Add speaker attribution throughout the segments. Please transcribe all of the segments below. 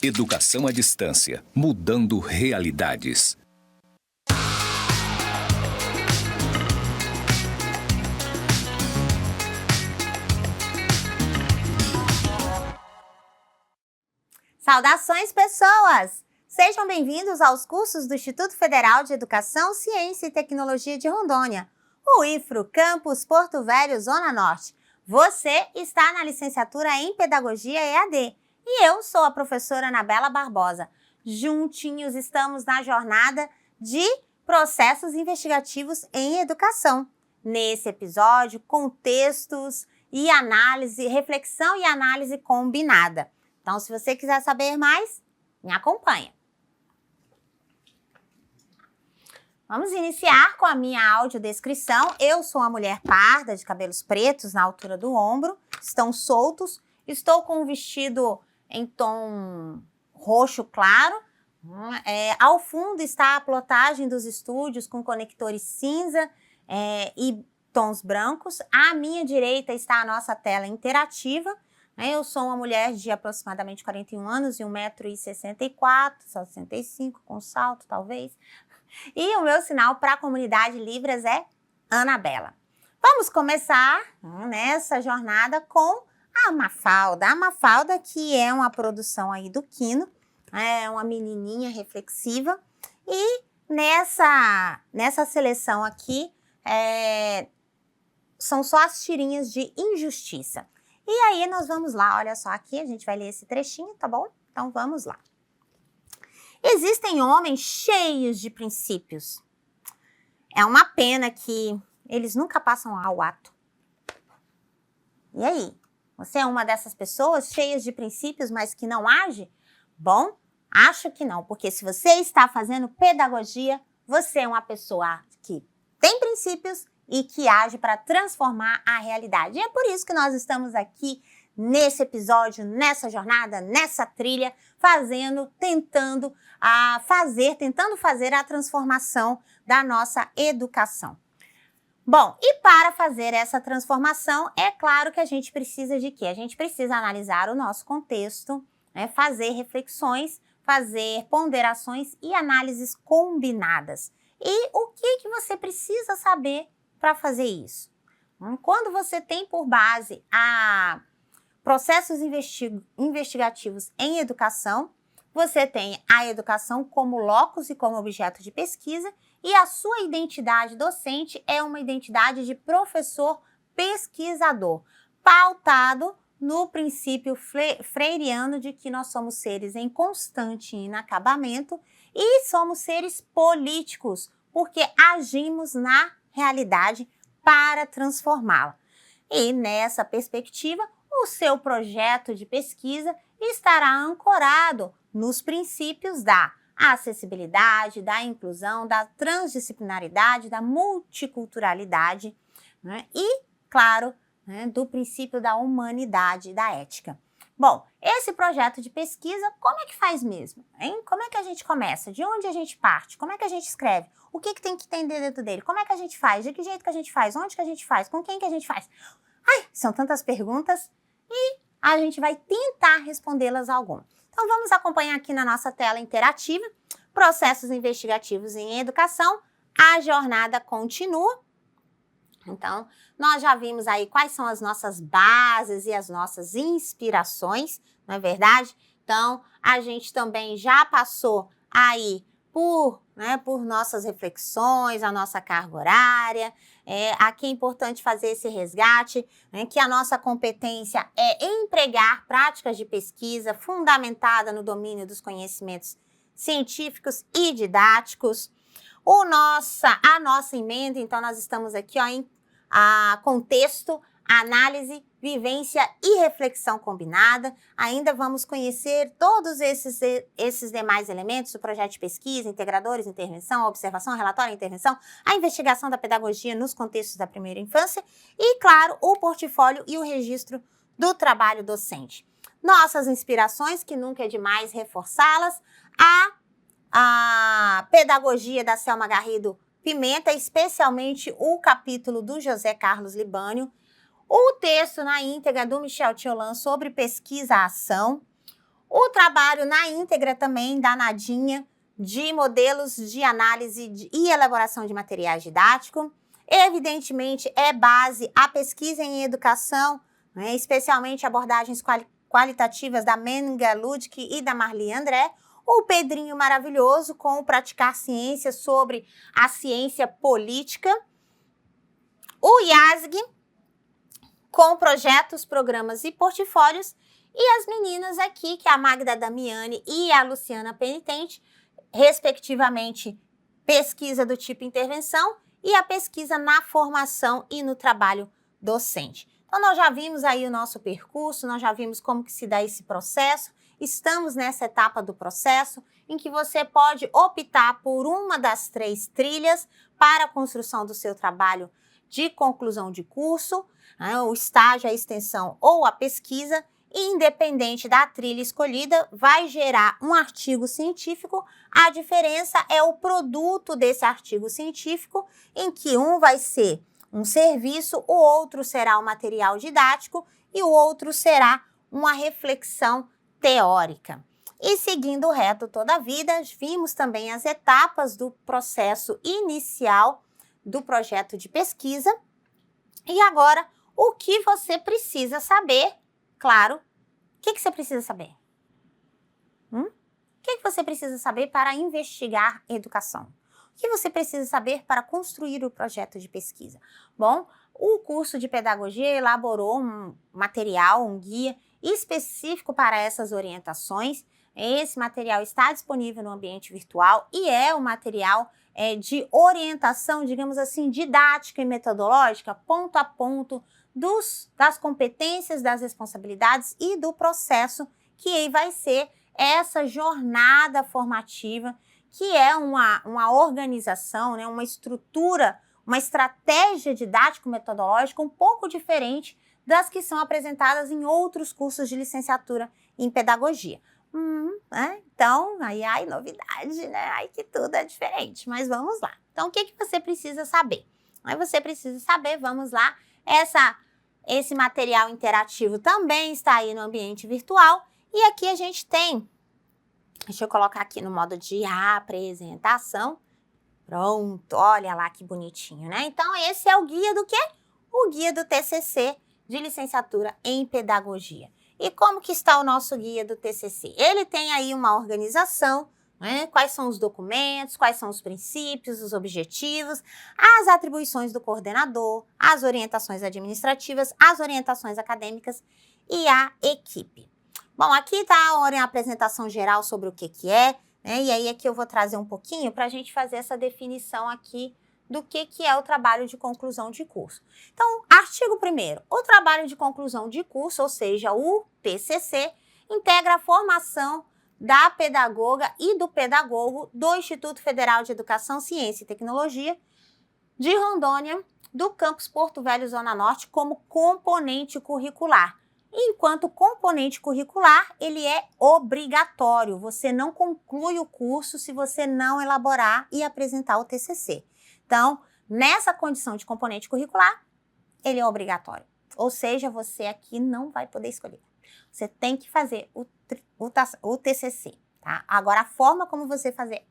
Speaker 1: Educação à distância, mudando realidades.
Speaker 2: Saudações, pessoas! Sejam bem-vindos aos cursos do Instituto Federal de Educação, Ciência e Tecnologia de Rondônia, o IFRO, Campus Porto Velho, Zona Norte. Você está na licenciatura em Pedagogia EAD e eu sou a professora Anabela Barbosa. Juntinhos estamos na jornada de processos investigativos em educação. Nesse episódio, contextos e análise, reflexão e análise combinada. Então, se você quiser saber mais, me acompanha. Vamos iniciar com a minha audiodescrição. Eu sou uma mulher parda, de cabelos pretos na altura do ombro, estão soltos. Estou com um vestido em tom roxo claro. Ao fundo está a plotagem dos estúdios com conectores cinza e tons brancos. À minha direita está a nossa tela interativa. Eu sou uma mulher de aproximadamente 41 anos e 1,64 m, 65 com salto talvez. E o meu sinal para a comunidade Libras é Anabela. Vamos começar nessa jornada com a Mafalda. A Mafalda, que é uma produção aí do Quino, é uma menininha reflexiva. E nessa seleção aqui, são só as tirinhas de injustiça. E aí nós vamos lá, olha só aqui, a gente vai ler esse trechinho, tá bom? Então vamos lá. Existem homens cheios de princípios. É uma pena que eles nunca passam ao ato. E aí? Você é uma dessas pessoas cheias de princípios, mas que não age? Bom, acho que não, porque se você está fazendo pedagogia, você é uma pessoa que tem princípios e que age para transformar a realidade. E é por isso que nós estamos aqui nesse episódio, nessa jornada, nessa trilha, tentando fazer a transformação da nossa educação. Bom, e para fazer essa transformação, é claro que a gente precisa de quê? A gente precisa analisar o nosso contexto, fazer reflexões, fazer ponderações e análises combinadas. E o que você precisa saber para fazer isso? Quando você tem por base a processos investigativos em educação, você tem a educação como locus e como objeto de pesquisa e a sua identidade docente é uma identidade de professor pesquisador, pautado no princípio freiriano de que nós somos seres em constante inacabamento e somos seres políticos, porque agimos na realidade para transformá-la. E nessa perspectiva, o seu projeto de pesquisa estará ancorado nos princípios da acessibilidade, da inclusão, da transdisciplinaridade, da multiculturalidade, e, claro, do princípio da humanidade e da ética. Bom, esse projeto de pesquisa, como é que faz mesmo? Como é que a gente começa? De onde a gente parte? Como é que a gente escreve? O que tem que entender dentro dele? Como é que a gente faz? De que jeito que a gente faz? Onde que a gente faz? Com quem que a gente faz? São tantas perguntas e a gente vai tentar respondê-las algumas. Então vamos acompanhar aqui na nossa tela interativa, processos investigativos em educação, a jornada continua. Então, nós já vimos aí quais são as nossas bases e as nossas inspirações, não é verdade? Então, a gente também já passou aí por nossas reflexões, a nossa carga horária. Aqui é importante fazer esse resgate, que a nossa competência é empregar práticas de pesquisa fundamentada no domínio dos conhecimentos científicos e didáticos. A nossa emenda, então nós estamos aqui em contexto, análise, vivência e reflexão combinada. Ainda vamos conhecer todos esses demais elementos do projeto de pesquisa, integradores, intervenção, observação, relatório, intervenção, a investigação da pedagogia nos contextos da primeira infância e, claro, o portfólio e o registro do trabalho docente. Nossas inspirações, que nunca é demais reforçá-las, a pedagogia da Selma Garrido Pimenta, especialmente o capítulo do José Carlos Libânio, o texto na íntegra do Michel Tiolan sobre pesquisa-ação, O trabalho na íntegra também da Nadinha, de modelos de análise e elaboração de materiais didáticos. Evidentemente, é base a pesquisa em educação, né, especialmente abordagens qualitativas da Menga Ludwig e da Marli André. O Pedrinho Maravilhoso, com o Praticar Ciência sobre a ciência política. O IASG, com projetos, programas e portfólios. E as meninas aqui, que é a Magda Damiani e a Luciana Penitente, respectivamente, pesquisa do tipo intervenção e a pesquisa na formação e no trabalho docente. Então, nós já vimos aí o nosso percurso, nós já vimos como que se dá esse processo. Estamos nessa etapa do processo em que você pode optar por uma das 3 trilhas para a construção do seu trabalho de conclusão de curso, né, o estágio, a extensão ou a pesquisa. Independente da trilha escolhida, vai gerar um artigo científico. A diferença é o produto desse artigo científico, em que um vai ser um serviço, o outro será um material didático e o outro será uma reflexão teórica. E seguindo reto toda a vida, vimos também as etapas do processo inicial do projeto de pesquisa. E agora, o que você precisa saber? Claro, o que você precisa saber? O que você precisa saber para investigar educação? O que você precisa saber para construir o projeto de pesquisa? Bom, o curso de pedagogia elaborou um material, um guia específico para essas orientações. Esse material está disponível no ambiente virtual e é um material de orientação, digamos assim, didática e metodológica, ponto a ponto, das competências, das responsabilidades e do processo que vai ser essa jornada formativa, que é uma organização, né, uma estrutura, uma estratégia didático-metodológica um pouco diferente das que são apresentadas em outros cursos de licenciatura em pedagogia. Então, ai, novidade, né? Ai, que tudo é diferente, mas vamos lá. Então, o que você precisa saber? Aí você precisa saber, vamos lá, esse material interativo também está aí no ambiente virtual. E aqui a gente tem, deixa eu colocar aqui no modo de apresentação. Pronto, olha lá que bonitinho, né? Então, esse é o guia do quê? O guia do TCC de licenciatura em pedagogia. E como que está o nosso guia do TCC? Ele tem aí uma organização, né? Quais são os documentos, quais são os princípios, os objetivos, as atribuições do coordenador, as orientações administrativas, as orientações acadêmicas e a equipe. Bom, aqui está a apresentação geral sobre o que é, né? E aí aqui eu vou trazer um pouquinho para a gente fazer essa definição aqui do que é o trabalho de conclusão de curso. Então, artigo 1º, o trabalho de conclusão de curso, ou seja, o TCC, integra a formação da pedagoga e do pedagogo do Instituto Federal de Educação, Ciência e Tecnologia de Rondônia, do campus Porto Velho, Zona Norte, como componente curricular. Enquanto componente curricular, ele é obrigatório. Você não conclui o curso se você não elaborar e apresentar o TCC. Então, nessa condição de componente curricular, ele é obrigatório. Ou seja, você aqui não vai poder escolher. Você tem que fazer o TCC, tá? Agora, a forma como você fazer,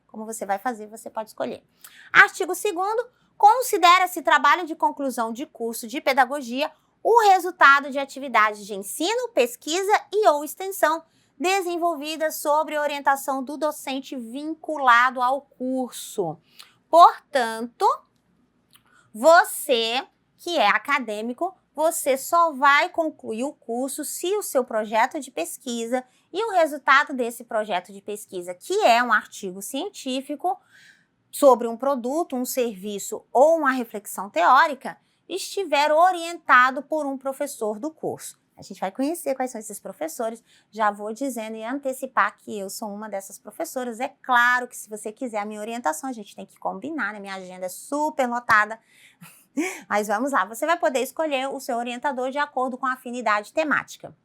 Speaker 2: como você vai fazer, você pode escolher. Artigo 2º, considera-se trabalho de conclusão de curso de pedagogia o resultado de atividades de ensino, pesquisa e ou extensão desenvolvidas sob orientação do docente vinculado ao curso. Portanto, você que é acadêmico, você só vai concluir o curso se o seu projeto de pesquisa e o resultado desse projeto de pesquisa, que é um artigo científico sobre um produto, um serviço ou uma reflexão teórica, estiver orientado por um professor do curso. A gente vai conhecer quais são esses professores, já vou dizendo e antecipar que eu sou uma dessas professoras. É claro que se você quiser a minha orientação, a gente tem que combinar, né? Minha agenda é super lotada, mas vamos lá, você vai poder escolher o seu orientador de acordo com a afinidade temática.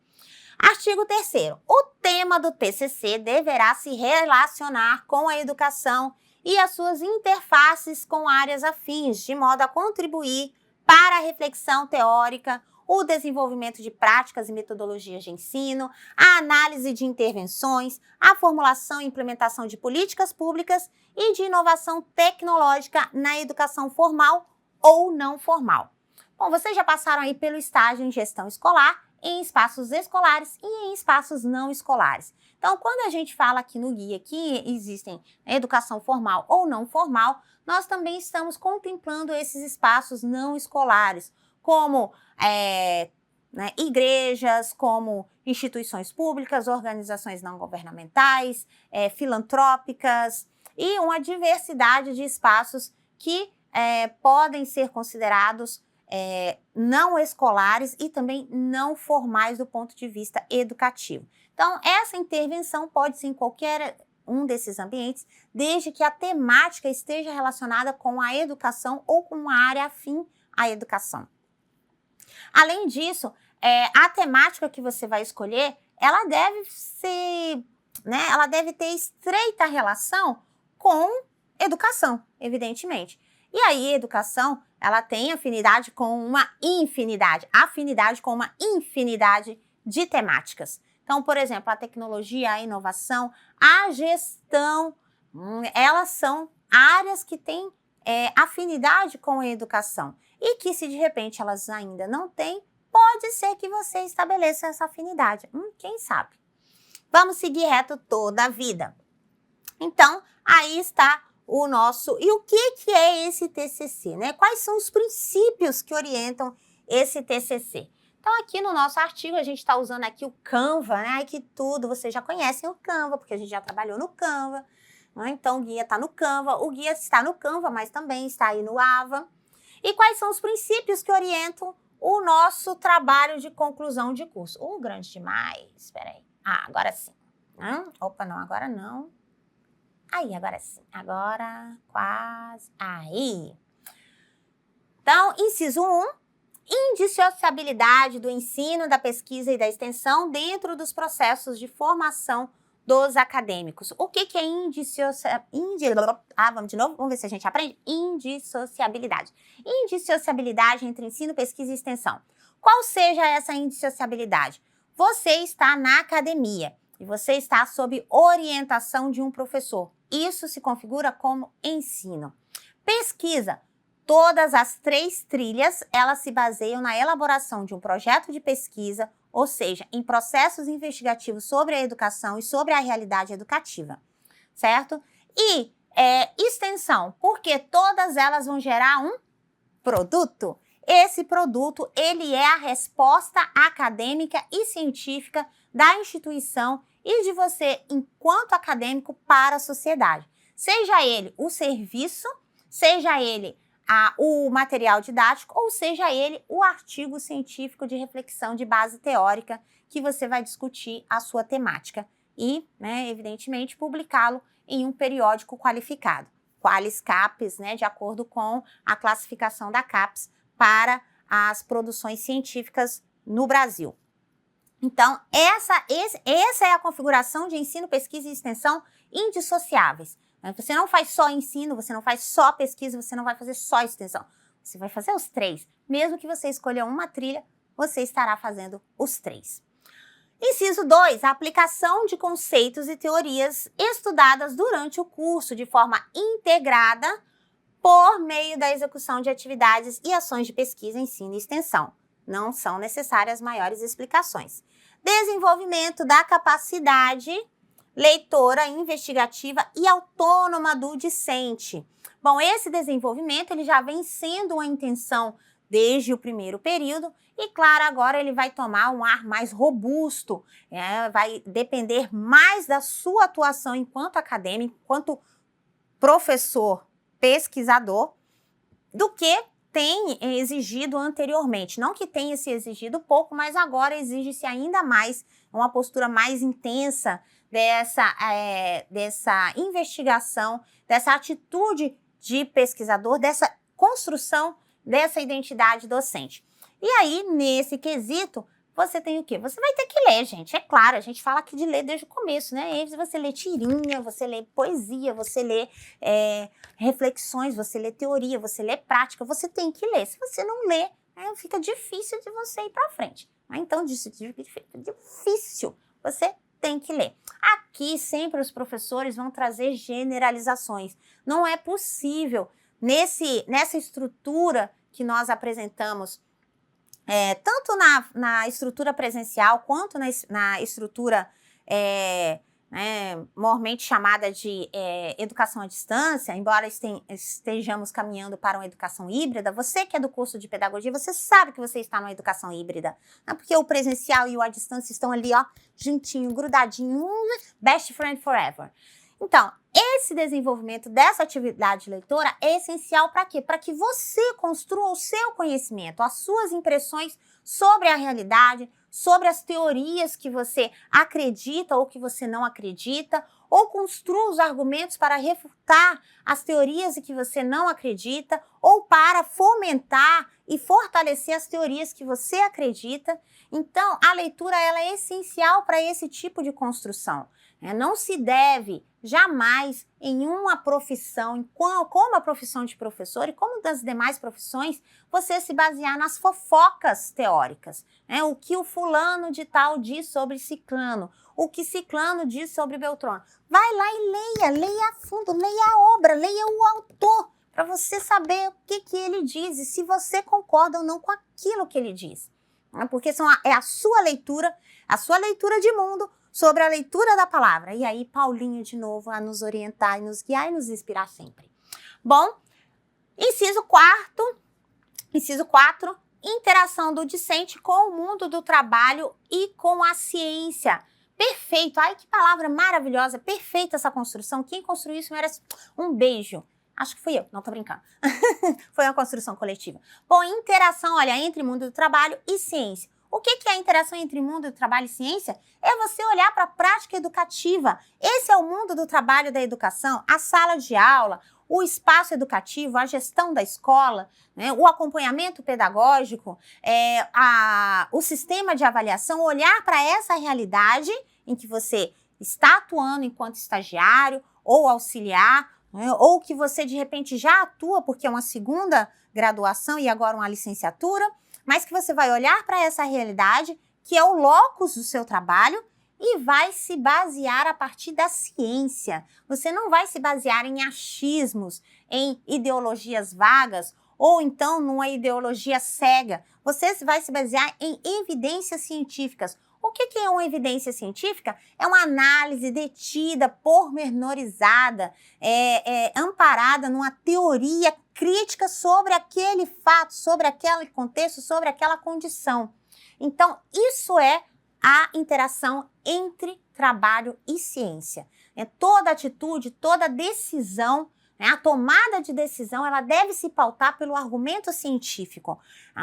Speaker 2: Artigo 3º, o tema do TCC deverá se relacionar com a educação e as suas interfaces com áreas afins, de modo a contribuir para a reflexão teórica o desenvolvimento de práticas e metodologias de ensino, a análise de intervenções, a formulação e implementação de políticas públicas e de inovação tecnológica na educação formal ou não formal. Bom, vocês já passaram aí pelo estágio em gestão escolar, em espaços escolares e em espaços não escolares. Então, quando a gente fala aqui no guia que existem educação formal ou não formal, nós também estamos contemplando esses espaços não escolares, como igrejas, como instituições públicas, organizações não governamentais, filantrópicas e uma diversidade de espaços que podem ser considerados não escolares e também não formais do ponto de vista educativo. Então, essa intervenção pode ser em qualquer um desses ambientes, desde que a temática esteja relacionada com a educação ou com uma área afim à educação. Além disso, a temática que você vai escolher, ela deve ter estreita relação com educação, evidentemente. E aí, educação, ela tem afinidade com uma infinidade de temáticas. Então, por exemplo, a tecnologia, a inovação, a gestão, elas são áreas que têm afinidade com a educação. E que, se de repente elas ainda não têm, pode ser que você estabeleça essa afinidade. Quem sabe? Vamos seguir reto toda a vida. Então, aí está o nosso... E o que é esse TCC, né? Quais são os princípios que orientam esse TCC? Então, aqui no nosso artigo, a gente está usando aqui o Canva, né? Que tudo, vocês já conhecem o Canva, porque a gente já trabalhou no Canva. Né? Então, o guia está no Canva. O guia está no Canva, mas também está aí no AVA. E quais são os princípios que orientam o nosso trabalho de conclusão de curso? Grande demais. Espera aí. Agora sim. Opa, não, agora não. Aí, agora sim. Agora, quase. Aí. Então, inciso 1. Indissociabilidade do ensino, da pesquisa e da extensão dentro dos processos de formação dos acadêmicos. O que é indissociabilidade? Vamos de novo? Vamos ver se a gente aprende. Indissociabilidade. Indissociabilidade entre ensino, pesquisa e extensão. Qual seja essa indissociabilidade? Você está na academia e você está sob orientação de um professor. Isso se configura como ensino. Pesquisa. Todas as 3 trilhas, elas se baseiam na elaboração de um projeto de pesquisa, ou seja, em processos investigativos sobre a educação e sobre a realidade educativa, certo? E extensão, porque todas elas vão gerar um produto. Esse produto, ele é a resposta acadêmica e científica da instituição e de você, enquanto acadêmico, para a sociedade. Seja ele o serviço, seja ele o material didático, ou seja ele o artigo científico de reflexão de base teórica que você vai discutir a sua temática e, evidentemente, publicá-lo em um periódico qualificado, Qualis CAPES, de acordo com a classificação da CAPES para as produções científicas no Brasil. Então, essa é a configuração de ensino, pesquisa e extensão indissociáveis. Você não faz só ensino, você não faz só pesquisa, você não vai fazer só extensão. Você vai fazer os 3. Mesmo que você escolha uma trilha, você estará fazendo os 3. Inciso 2. A aplicação de conceitos e teorias estudadas durante o curso de forma integrada por meio da execução de atividades e ações de pesquisa, ensino e extensão. Não são necessárias maiores explicações. Desenvolvimento da capacidade leitora, investigativa e autônoma do discente. Bom, esse desenvolvimento ele já vem sendo uma intenção desde o primeiro período e, claro, agora ele vai tomar um ar mais robusto, vai depender mais da sua atuação enquanto acadêmico, enquanto professor, pesquisador, do que tem exigido anteriormente. Não que tenha se exigido pouco, mas agora exige-se ainda mais uma postura mais intensa dessa investigação, dessa atitude de pesquisador, dessa construção dessa identidade docente. E aí, nesse quesito, você tem o quê? Você vai ter que ler, gente. É claro, a gente fala aqui de ler desde o começo, né? E você lê tirinha, você lê poesia, você lê reflexões, você lê teoria, você lê prática, você tem que ler. Se você não lê, fica difícil de você ir para frente. Então, difícil, você tem que ler. Aqui, sempre os professores vão trazer generalizações. Não é possível, nessa estrutura que nós apresentamos, tanto na estrutura presencial, quanto na estrutura normalmente chamada de educação à distância, embora estejamos caminhando para uma educação híbrida. Você que é do curso de pedagogia, você sabe que você está numa educação híbrida, porque o presencial e o à distância estão ali, ó, juntinho, grudadinho, best friend forever. Então, esse desenvolvimento dessa atividade leitora é essencial para quê? Para que você construa o seu conhecimento, as suas impressões sobre a realidade, sobre as teorias que você acredita ou que você não acredita, ou construa os argumentos para refutar as teorias que você não acredita, ou para fomentar e fortalecer as teorias que você acredita. Então, a leitura ela é essencial para esse tipo de construção. Não se deve jamais em uma profissão, como a profissão de professor e como das demais profissões, você se basear nas fofocas teóricas. O que o fulano de tal diz sobre ciclano, o que ciclano diz sobre Beltrano. Vai lá e leia a fundo, leia a obra, leia o autor, para você saber o que ele diz e se você concorda ou não com aquilo que ele diz. Porque é a sua leitura de mundo, sobre a leitura da palavra. E aí, Paulinho, de novo, a nos orientar e nos guiar e nos inspirar sempre. Bom, inciso 4, interação do discente com o mundo do trabalho e com a ciência. Perfeito! Ai, que palavra maravilhosa! Perfeita essa construção. Quem construiu isso merece um beijo. Acho que fui eu, não tô brincando. Foi uma construção coletiva. Bom, interação, olha, entre mundo do trabalho e ciência. O que é a interação entre mundo do trabalho e ciência? É você olhar para a prática educativa. Esse é o mundo do trabalho da educação, a sala de aula, o espaço educativo, a gestão da escola, o acompanhamento pedagógico, o sistema de avaliação, olhar para essa realidade em que você está atuando enquanto estagiário ou auxiliar, ou que você de repente já atua porque é uma segunda graduação e agora uma licenciatura, mas que você vai olhar para essa realidade, que é o locus do seu trabalho, e vai se basear a partir da ciência. Você não vai se basear em achismos, em ideologias vagas, ou então numa ideologia cega. Você vai se basear em evidências científicas. O que é uma evidência científica? É uma análise detida, pormenorizada, amparada numa teoria crítica sobre aquele fato, sobre aquele contexto, sobre aquela condição. Então, isso é a interação entre trabalho e ciência. Toda atitude, toda decisão, a tomada de decisão, ela deve se pautar pelo argumento científico.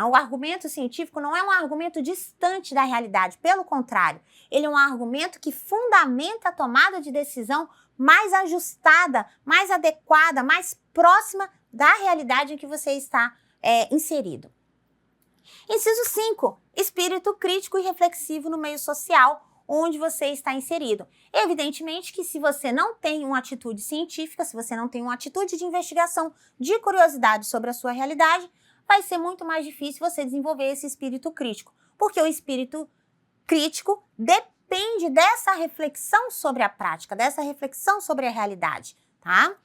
Speaker 2: O argumento científico não é um argumento distante da realidade, pelo contrário, ele é um argumento que fundamenta a tomada de decisão mais ajustada, mais adequada, mais próxima da realidade em que você está inserido. Inciso 5, espírito crítico e reflexivo no meio social onde você está inserido. Evidentemente que se você não tem uma atitude científica, se você não tem uma atitude de investigação, de curiosidade sobre a sua realidade, vai ser muito mais difícil você desenvolver esse espírito crítico, porque o espírito crítico depende dessa reflexão sobre a prática, dessa reflexão sobre a realidade, tá?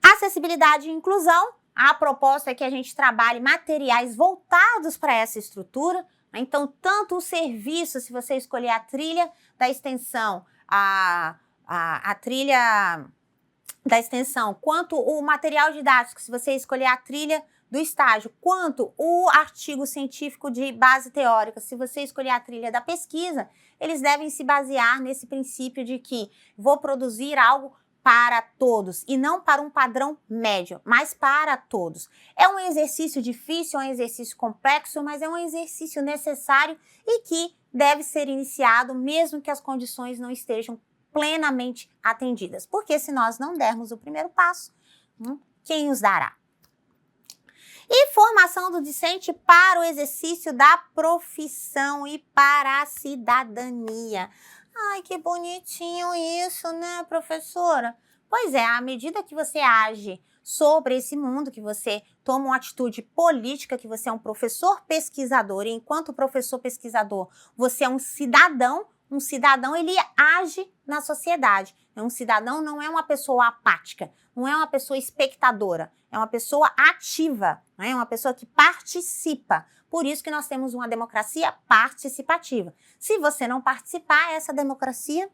Speaker 2: Acessibilidade e inclusão, a proposta é que a gente trabalhe materiais voltados para essa estrutura. Então, tanto o serviço, se você escolher a trilha da extensão, a trilha da extensão, quanto o material didático, se você escolher a trilha do estágio, quanto o artigo científico de base teórica, se você escolher a trilha da pesquisa, eles devem se basear nesse princípio de que vou produzir algo para todos, e não para um padrão médio, mas para todos. É um exercício difícil, é um exercício complexo, mas é um exercício necessário e que deve ser iniciado mesmo que as condições não estejam plenamente atendidas. Porque se nós não dermos o primeiro passo, quem os dará? E formação do discente para o exercício da profissão e para a cidadania. Ai, que bonitinho isso, né, professora? Pois é, à medida que você age sobre esse mundo, que você toma uma atitude política, que você é um professor pesquisador, e enquanto professor pesquisador, você é um cidadão ele age na sociedade. Um cidadão não é uma pessoa apática, não é uma pessoa espectadora, é uma pessoa ativa, né? É uma pessoa que participa. Por isso que nós temos uma democracia participativa. Se você não participar, essa democracia,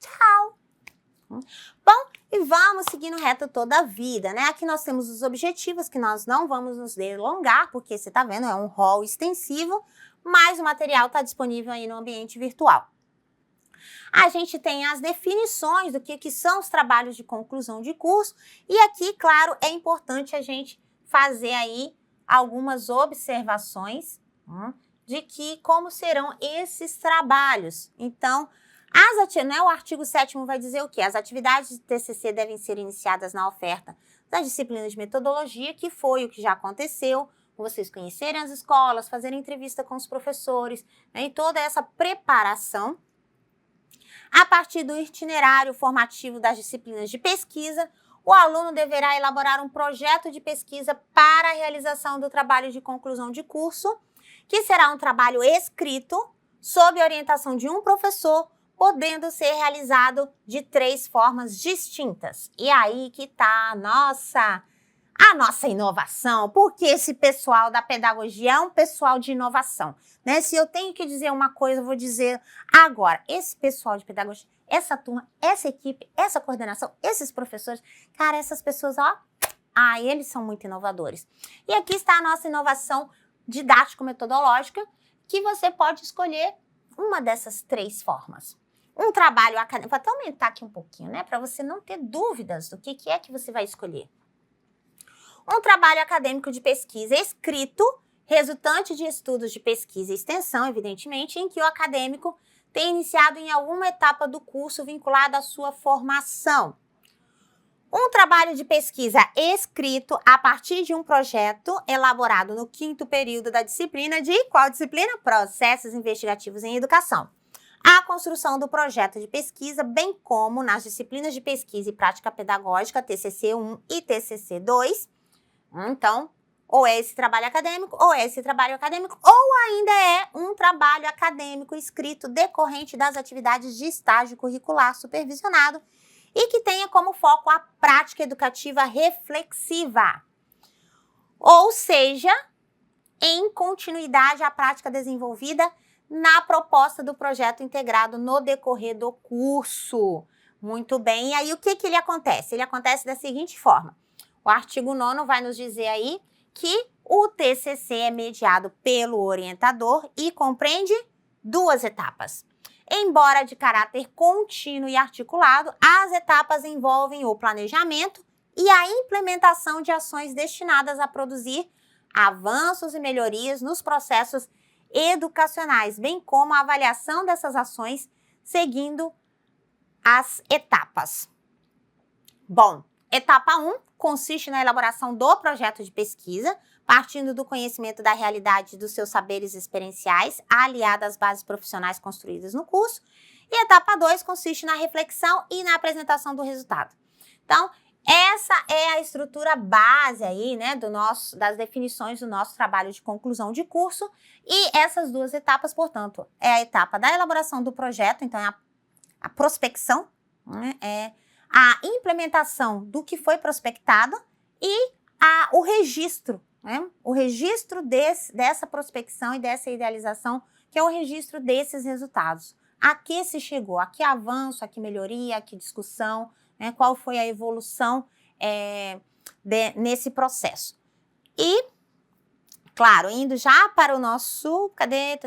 Speaker 2: tchau. Bom, e vamos seguindo reto toda a vida, né? Aqui nós temos os objetivos, que nós não vamos nos delongar, porque você tá vendo, é um rol extensivo, mas o material está disponível aí no ambiente virtual. A gente tem as definições do que são os trabalhos de conclusão de curso, e aqui, claro, é importante a gente fazer aí algumas observações de que como serão esses trabalhos. Então, o artigo 7º vai dizer o quê? As atividades de TCC devem ser iniciadas na oferta das disciplinas de metodologia, que foi o que já aconteceu, vocês conhecerem as escolas, fazerem entrevista com os professores, né, e toda essa preparação. A partir do itinerário formativo das disciplinas de pesquisa, o aluno deverá elaborar um projeto de pesquisa para a realização do trabalho de conclusão de curso, que será um trabalho escrito, sob orientação de um professor, podendo ser realizado de 3 formas distintas. E aí que está a nossa inovação, porque esse pessoal da pedagogia é um pessoal de inovação, né? Se eu tenho que dizer uma coisa, eu vou dizer agora. Esse pessoal de pedagogia, essa turma, essa equipe, essa coordenação, esses professores, cara, essas pessoas, eles são muito inovadores. E aqui está a nossa inovação didático-metodológica, que você pode escolher uma dessas 3 formas. Um trabalho acadêmico, vou até aumentar aqui um pouquinho, né? Para você não ter dúvidas do que é que você vai escolher. Um trabalho acadêmico de pesquisa escrito, resultante de estudos de pesquisa e extensão, evidentemente, em que o acadêmico tem iniciado em alguma etapa do curso vinculada à sua formação. Um trabalho de pesquisa escrito a partir de um projeto elaborado no 5º período da disciplina de qual disciplina? Processos investigativos em educação. A construção do projeto de pesquisa, bem como nas disciplinas de pesquisa e prática pedagógica, TCC1 e TCC2. Então, ou é esse trabalho acadêmico, ou é esse trabalho acadêmico, ou ainda é um trabalho acadêmico escrito decorrente das atividades de estágio curricular supervisionado e que tenha como foco a prática educativa reflexiva. Ou seja, em continuidade à prática desenvolvida na proposta do projeto integrado no decorrer do curso. Muito bem, e aí o que ele acontece? Ele acontece da seguinte forma. O artigo 9º vai nos dizer aí que o TCC é mediado pelo orientador e compreende 2 etapas. Embora de caráter contínuo e articulado, as etapas envolvem o planejamento e a implementação de ações destinadas a produzir avanços e melhorias nos processos educacionais, bem como a avaliação dessas ações seguindo as etapas. Bom, etapa 1 consiste na elaboração do projeto de pesquisa, partindo do conhecimento da realidade dos seus saberes experienciais, aliado às bases profissionais construídas no curso. E etapa 2 consiste na reflexão e na apresentação do resultado. Então, essa é a estrutura base aí, né, das definições do nosso trabalho de conclusão de curso. E essas 2 etapas, portanto, é a etapa da elaboração do projeto, então é a prospecção, né, é a implementação do que foi prospectado e o registro, né? O registro dessa prospecção e dessa idealização, que é o registro desses resultados. A que se chegou, a que avanço, a que melhoria, a que discussão, né? Qual foi a evolução nesse processo. E, claro, indo já para o nosso, cadê?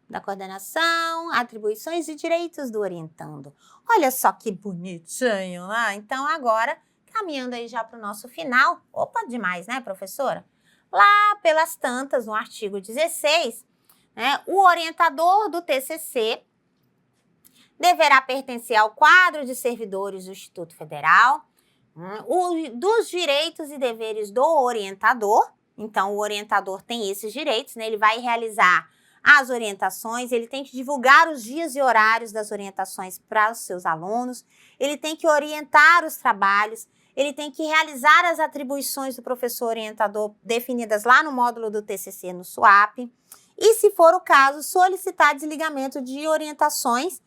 Speaker 2: Da coordenação, atribuições e direitos do orientando. Olha só que bonitinho, né? Então, agora, caminhando aí já para o nosso final. Demais, né, professora? Lá pelas tantas, no artigo 16, né, o orientador do TCC deverá pertencer ao quadro de servidores do Instituto Federal, dos direitos e deveres do orientador. Então, o orientador tem esses direitos, né? Ele vai realizar as orientações, ele tem que divulgar os dias e horários das orientações para os seus alunos, ele tem que orientar os trabalhos, ele tem que realizar as atribuições do professor orientador definidas lá no módulo do TCC no SUAP e, se for o caso, solicitar desligamento de orientações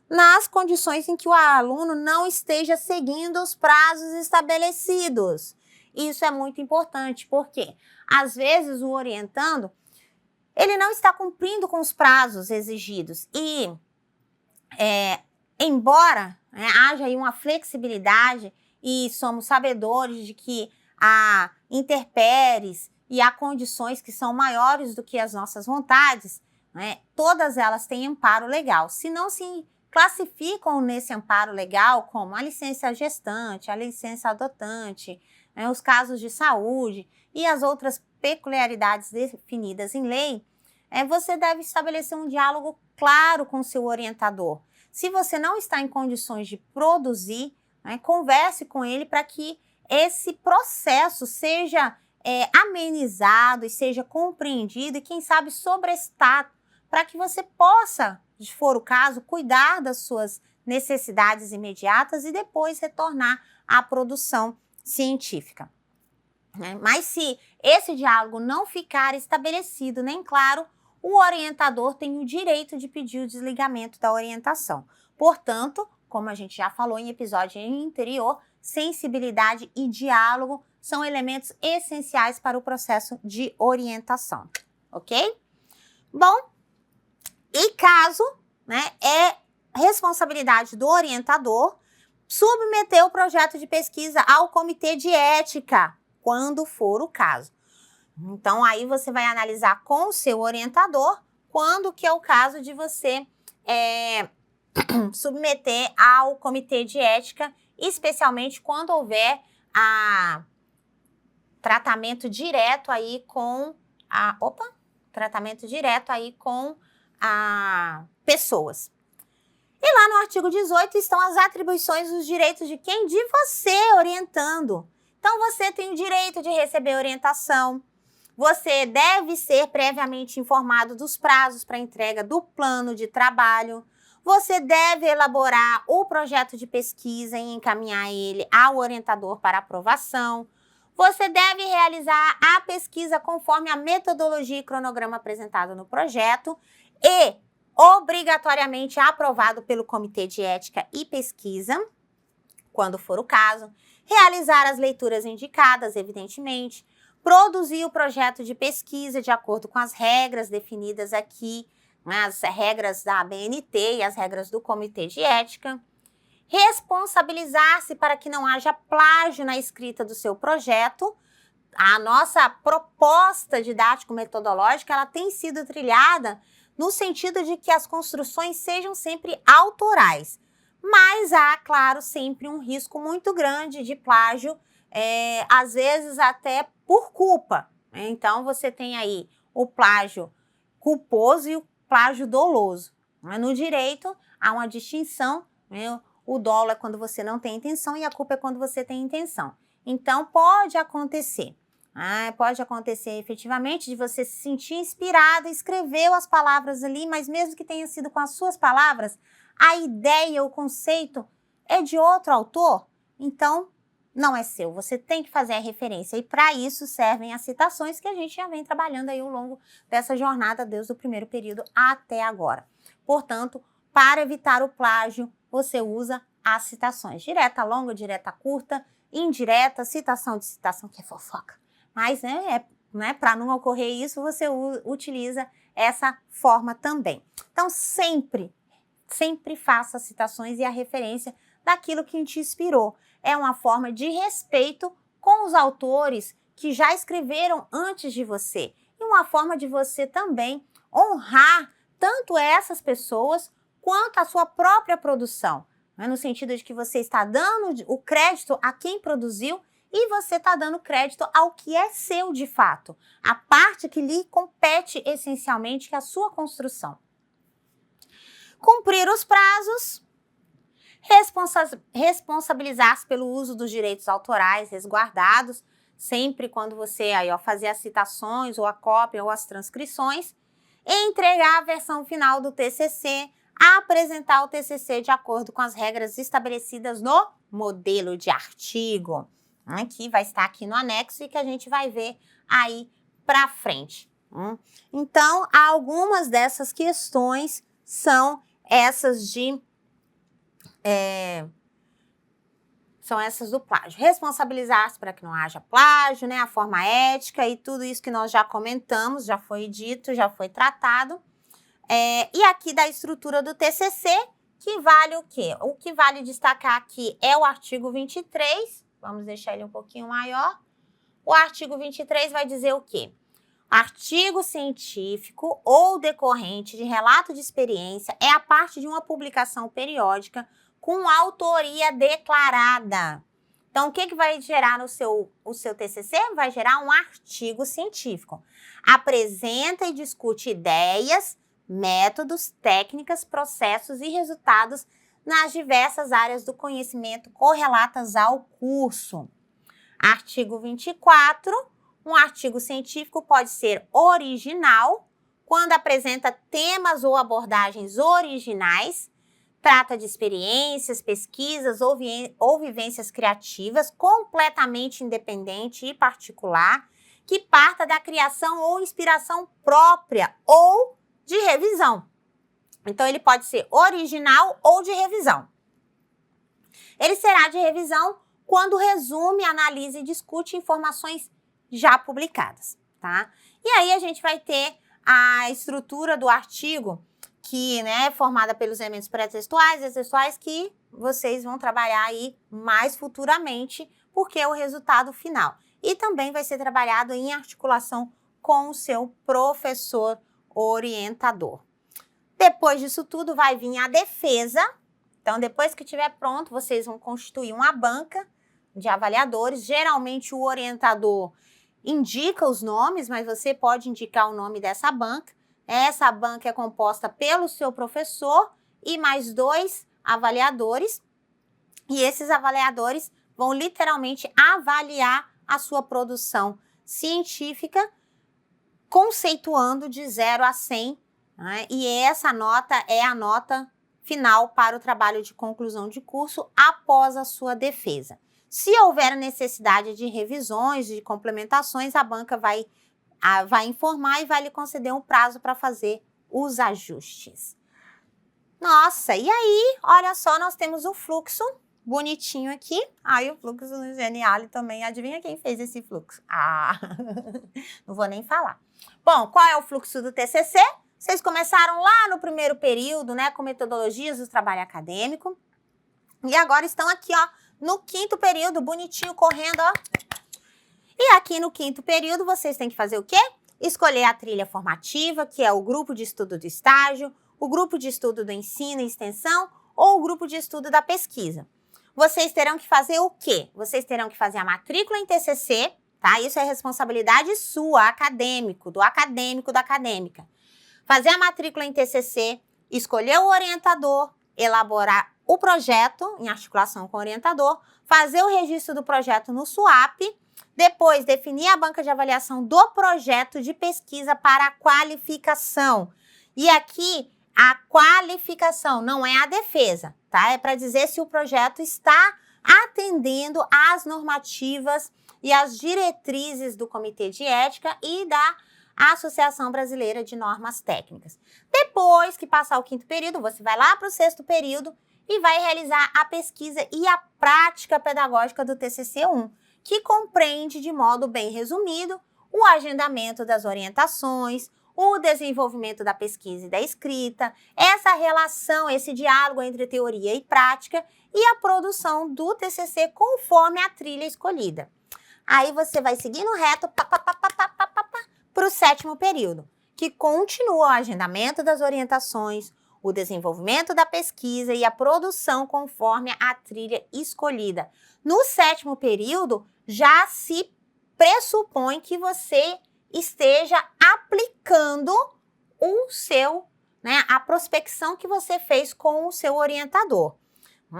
Speaker 2: nas condições em que o aluno não esteja seguindo os prazos estabelecidos. Isso é muito importante, porque às vezes o orientando, ele não está cumprindo com os prazos exigidos e, embora haja aí uma flexibilidade e somos sabedores de que há intempéries e há condições que são maiores do que as nossas vontades, todas elas têm amparo legal. Se não se classificam nesse amparo legal como a licença gestante, a licença adotante, os casos de saúde e as outras peculiaridades definidas em lei, você deve estabelecer um diálogo claro com o seu orientador. Se você não está em condições de produzir, converse com ele para que esse processo seja amenizado e seja compreendido e, quem sabe, sobrestado, para que você possa, se for o caso, cuidar das suas necessidades imediatas e depois retornar à produção científica. Mas se esse diálogo não ficar estabelecido nem claro, o orientador tem o direito de pedir o desligamento da orientação. Portanto, como a gente já falou em episódio anterior, sensibilidade e diálogo são elementos essenciais para o processo de orientação, ok? Bom, e caso é responsabilidade do orientador submeter o projeto de pesquisa ao comitê de ética, quando for o caso. Então, aí você vai analisar com o seu orientador quando que é o caso de você submeter ao comitê de ética, especialmente quando houver tratamento direto aí com pessoas. E lá no artigo 18 estão as atribuições dos direitos de quem? De você, orientando. Então, você tem o direito de receber orientação, você deve ser previamente informado dos prazos para entrega do plano de trabalho, você deve elaborar o projeto de pesquisa e encaminhar ele ao orientador para aprovação, você deve realizar a pesquisa conforme a metodologia e cronograma apresentado no projeto e obrigatoriamente aprovado pelo Comitê de Ética e Pesquisa, quando for o caso, realizar as leituras indicadas, evidentemente, produzir o projeto de pesquisa de acordo com as regras definidas aqui, as regras da ABNT e as regras do Comitê de Ética, responsabilizar-se para que não haja plágio na escrita do seu projeto. A nossa proposta didático-metodológica ela tem sido trilhada no sentido de que as construções sejam sempre autorais, mas há, claro, sempre um risco muito grande de plágio, às vezes até por culpa. Então, você tem aí o plágio culposo e o plágio doloso. No direito, há uma distinção, o dolo é quando você não tem intenção e a culpa é quando você tem intenção. Então, pode acontecer efetivamente de você se sentir inspirado, escreveu as palavras ali, mas mesmo que tenha sido com as suas palavras, a ideia, o conceito é de outro autor, então não é seu, você tem que fazer a referência e para isso servem as citações que a gente já vem trabalhando aí ao longo dessa jornada desde o primeiro período até agora. Portanto, para evitar o plágio, você usa as citações, direta longa, direta curta, indireta, citação de citação que é fofoca. Mas, para não ocorrer isso, você utiliza essa forma também. Então, sempre faça citações e a referência daquilo que te inspirou. É uma forma de respeito com os autores que já escreveram antes de você. E uma forma de você também honrar tanto essas pessoas quanto a sua própria produção. No sentido de que você está dando o crédito a quem produziu e você está dando crédito ao que é seu de fato, a parte que lhe compete essencialmente, que é a sua construção. Cumprir os prazos, responsabilizar-se pelo uso dos direitos autorais resguardados, sempre quando você fazer as citações, ou a cópia, ou as transcrições, entregar a versão final do TCC, apresentar o TCC de acordo com as regras estabelecidas no modelo de artigo, que vai estar aqui no anexo e que a gente vai ver aí para frente. Então, algumas dessas questões são essas do plágio. Responsabilizar-se para que não haja plágio, né? A forma ética e tudo isso que nós já comentamos, já foi dito, já foi tratado. E aqui da estrutura do TCC, que vale o quê? O que vale destacar aqui é o artigo 23, vamos deixar ele um pouquinho maior. O artigo 23 vai dizer o quê? Artigo científico ou decorrente de relato de experiência é a parte de uma publicação periódica com autoria declarada. Então, o que vai gerar o seu TCC? Vai gerar um artigo científico. Apresenta e discute ideias, métodos, técnicas, processos e resultados nas diversas áreas do conhecimento correlatas ao curso. Artigo 24. Um artigo científico pode ser original, quando apresenta temas ou abordagens originais, trata de experiências, pesquisas ou vivências criativas completamente independente e particular, que parta da criação ou inspiração própria ou de revisão. Então, ele pode ser original ou de revisão. Ele será de revisão quando resume, analisa e discute informações já publicadas, tá? E aí a gente vai ter a estrutura do artigo, que é formada pelos elementos pré-textuais e textuais, que vocês vão trabalhar aí mais futuramente, porque é o resultado final. E também vai ser trabalhado em articulação com o seu professor orientador. Depois disso tudo vai vir a defesa. Então, depois que estiver pronto, vocês vão constituir uma banca de avaliadores. Geralmente o orientador indica os nomes, mas você pode indicar o nome dessa banca. Essa banca é composta pelo seu professor e mais 2 avaliadores. E esses avaliadores vão literalmente avaliar a sua produção científica, conceituando de 0 a 100, e essa nota é a nota final para o trabalho de conclusão de curso após a sua defesa. Se houver necessidade de revisões, de complementações, a banca vai informar e vai lhe conceder um prazo para fazer os ajustes. Nossa, e aí, olha só, nós temos o fluxo bonitinho aqui. Aí o fluxo no Geniali também. Adivinha quem fez esse fluxo? Não vou nem falar. Bom, qual é o fluxo do TCC? Vocês começaram lá no primeiro período, com metodologias do trabalho acadêmico. E agora estão aqui, no 5º período, bonitinho, correndo, E aqui no 5º período, vocês têm que fazer o quê? Escolher a trilha formativa, que é o grupo de estudo do estágio, o grupo de estudo do ensino e extensão ou o grupo de estudo da pesquisa. Vocês terão que fazer o quê? Vocês terão que fazer a matrícula em TCC, tá? Isso é responsabilidade sua, acadêmico, da acadêmica. Fazer a matrícula em TCC, escolher o orientador, elaborar o projeto em articulação com o orientador, fazer o registro do projeto no SUAP, depois definir a banca de avaliação do projeto de pesquisa para a qualificação. E aqui, a qualificação não é a defesa, tá? É para dizer se o projeto está atendendo às normativas e às diretrizes do Comitê de Ética e da Associação Brasileira de Normas Técnicas. Depois que passar o 5º período, você vai lá para o 6º período e vai realizar a pesquisa e a prática pedagógica do TCC-1, que compreende, de modo bem resumido, o agendamento das orientações, o desenvolvimento da pesquisa e da escrita, essa relação, esse diálogo entre teoria e prática e a produção do TCC conforme a trilha escolhida. Aí você vai seguindo reto para o 7º período, que continua o agendamento das orientações, o desenvolvimento da pesquisa e a produção conforme a trilha escolhida. No 7º período, já se pressupõe que você esteja aplicando a prospecção que você fez com o seu orientador.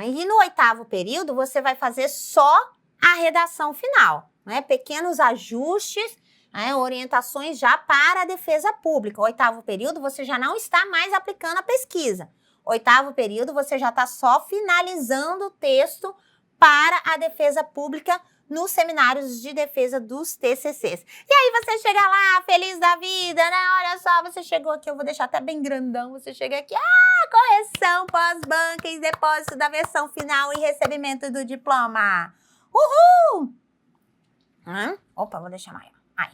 Speaker 2: E no 8º período, você vai fazer só a redação final, pequenos ajustes né, orientações já para a defesa pública. 8º período, você já não está mais aplicando a pesquisa. 8º período, você já está só finalizando o texto para a defesa pública nos seminários de defesa dos TCCs. E aí você chega lá, feliz da vida, né? Olha só, você chegou aqui, eu vou deixar até bem grandão, você chega aqui, correção pós-banca e depósito da versão final e recebimento do diploma. Uhul! Opa, vou deixar maior. Aí.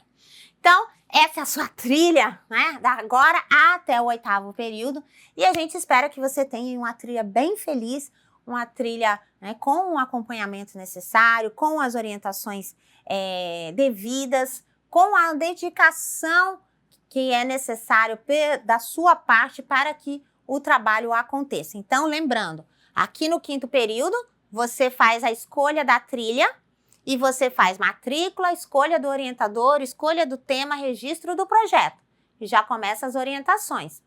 Speaker 2: Então, essa é a sua trilha, né? Da agora até o 8º período. E a gente espera que você tenha uma trilha bem feliz, uma trilha, né, com o acompanhamento necessário, com as orientações devidas, com a dedicação que é necessário da sua parte para que o trabalho aconteça. Então, lembrando, aqui no 5º período, você faz a escolha da trilha e você faz matrícula, escolha do orientador, escolha do tema, registro do projeto. E já começa as orientações.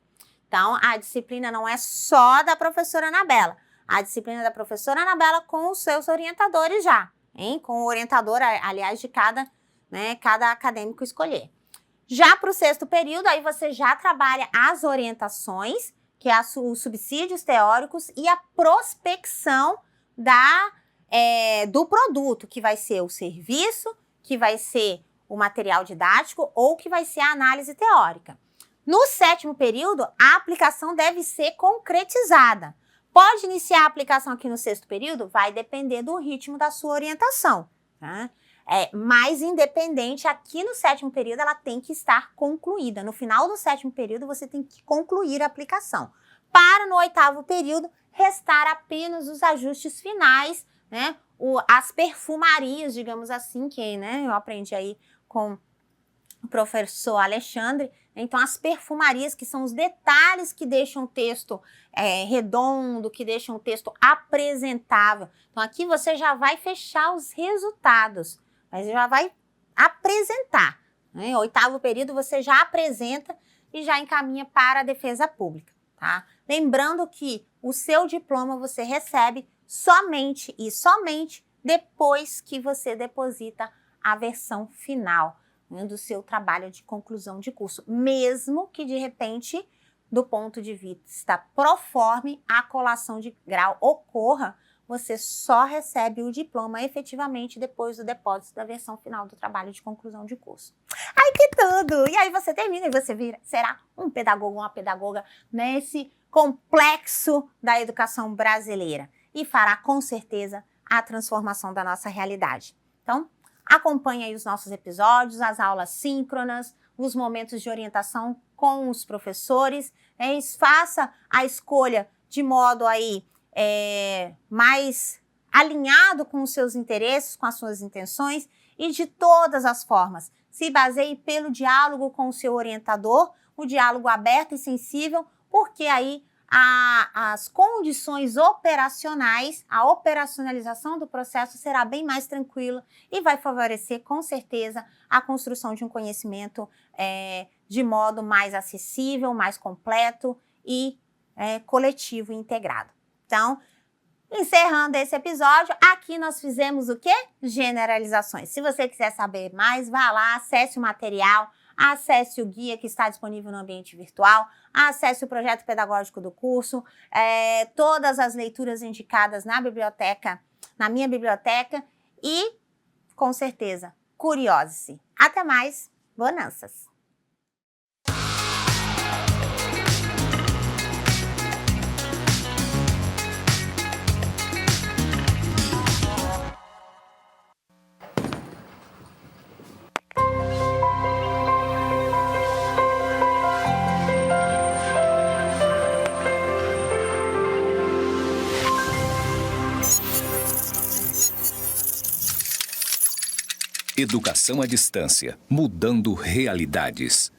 Speaker 2: Então, a disciplina não é só da professora Anabela. A disciplina da professora Anabela com os seus orientadores já, hein? Com o orientador, aliás, de cada acadêmico escolher. Já para o 6º período, aí você já trabalha as orientações, que é os subsídios teóricos e a prospecção do produto, que vai ser o serviço, que vai ser o material didático ou que vai ser a análise teórica. No 7º período, a aplicação deve ser concretizada. Pode iniciar a aplicação aqui no 6º período? Vai depender do ritmo da sua orientação, tá? Mas independente, aqui no 7º período ela tem que estar concluída. No final do 7º período você tem que concluir a aplicação. Para no 8º período restar apenas os ajustes finais, né? As perfumarias, digamos assim, que, né, eu aprendi aí com o professor Alexandre. Então, as perfumarias, que são os detalhes que deixam o texto redondo, que deixam o texto apresentável. Então, aqui você já vai fechar os resultados, mas já vai apresentar, né? 8º período você já apresenta e já encaminha para a defesa pública, tá? Lembrando que o seu diploma você recebe somente e somente depois que você deposita a versão final, né, do seu trabalho de conclusão de curso, mesmo que de repente, do ponto de vista proforme, a colação de grau ocorra, você só recebe o diploma efetivamente depois do depósito da versão final do trabalho de conclusão de curso. Ai, que tudo! E aí você termina e você será um pedagogo, uma pedagoga nesse complexo da educação brasileira e fará com certeza a transformação da nossa realidade. Então, acompanhe aí os nossos episódios, as aulas síncronas, os momentos de orientação com os professores, faça a escolha de modo aí mais alinhado com os seus interesses, com as suas intenções e de todas as formas. Se baseie pelo diálogo com o seu orientador, o diálogo aberto e sensível, porque aí as condições operacionais, a operacionalização do processo será bem mais tranquila e vai favorecer, com certeza, a construção de um conhecimento de modo mais acessível, mais completo e coletivo e integrado. Então, encerrando esse episódio, aqui nós fizemos o quê? Generalizações. Se você quiser saber mais, vá lá, acesse o material, acesse o guia que está disponível no ambiente virtual, acesse o projeto pedagógico do curso, todas as leituras indicadas na biblioteca, na minha biblioteca e, com certeza, curiose-se. Até mais, bonanças!
Speaker 1: Educação à distância, mudando realidades.